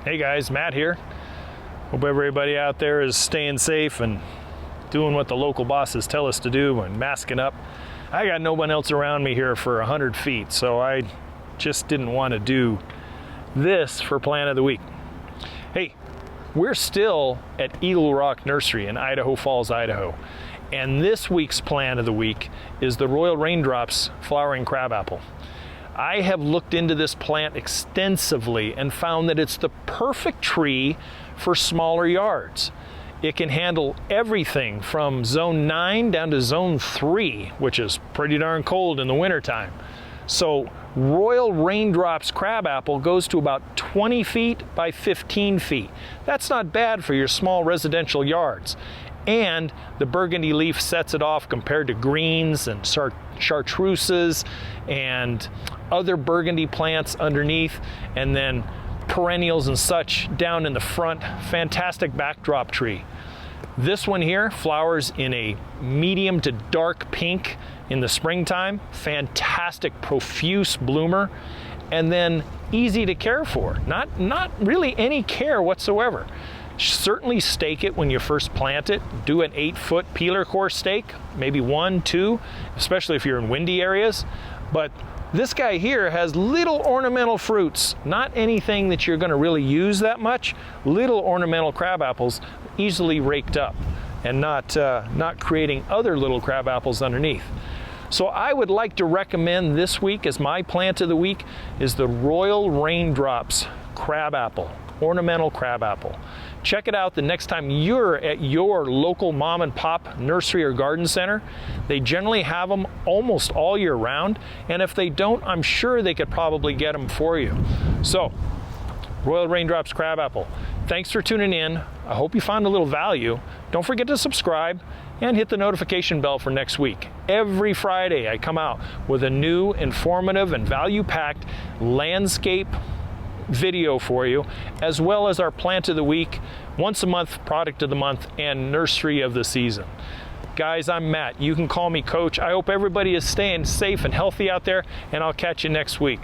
Hey guys, Matt here. Hope everybody out there is staying safe and doing what the local bosses tell us to do and masking up. I got no one else around me here for 100 feet, so I just didn't want to do this for Plant of the Week. Hey, we're still at Eagle Rock Nursery in Idaho Falls, Idaho. And this week's Plant of the Week is the Royal Raindrops Flowering Crabapple. I have looked into this plant extensively and found that it's the perfect tree for smaller yards. It can handle everything from zone 9 down to zone 3, which is pretty darn cold in the wintertime. So Royal Raindrops Crabapple goes to about 20 feet by 15 feet. That's not bad for your small residential yards. And the burgundy leaf sets it off compared to greens and chartreuses and other burgundy plants underneath, and then perennials and such down in the front. Fantastic backdrop tree. This one here flowers in a medium to dark pink in the springtime. Fantastic profuse bloomer, and then easy to care for. Not really any care whatsoever. Certainly stake it when you first plant it. Do an 8-foot peeler core stake, maybe 1, 2, especially if you're in windy areas. But this guy here has little ornamental fruits, not anything that you're going to really use that much. Little ornamental crab apples, easily raked up and not creating other little crab apples underneath. So I would like to recommend this week as my plant of the week is the Royal Raindrops Crabapple, ornamental crabapple. Check it out the next time you're at your local mom and pop nursery or garden center. They generally have them almost all year round, and if they don't, I'm sure they could probably get them for you. So, Royal Raindrops Crabapple, thanks for tuning in. I hope you found a little value. Don't forget to subscribe and hit the notification bell for next week. Every Friday I come out with a new, informative, and value-packed landscape video for you, as well as our plant of the week, once a month product of the month, and nursery of the season. Guys, I'm Matt. You can call me Coach. I hope everybody is staying safe and healthy out there, and I'll catch you next week.